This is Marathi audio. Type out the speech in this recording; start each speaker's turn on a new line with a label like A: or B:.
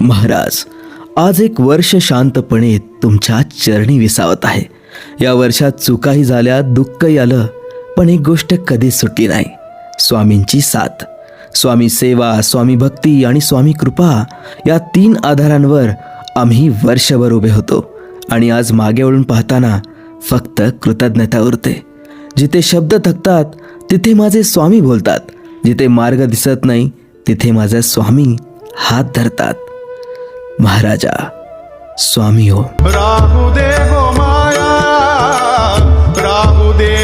A: महाराज, आज एक वर्ष शांतपणे तुमच्या चरणी विसावत आहे. या वर्षात चुकाही झाल्या, दुःखही आलं, पण एक गोष्ट कधीच सुटली नाही, स्वामींची साथ. स्वामी सेवा, स्वामी भक्ती आणि स्वामी कृपा या 3 आधारांवर आम्ही वर्षभर उभे होतो. आणि आज मागे वळून पाहताना फक्त कृतज्ञता उरते. जिथे शब्द थकतात तिथे माझे स्वामी बोलतात. जिथे मार्ग दिसत नाही तिथे माझे स्वामी हात धरतात. महाराजा, स्वामी हो.
B: राहू दे हो माया, राहू दे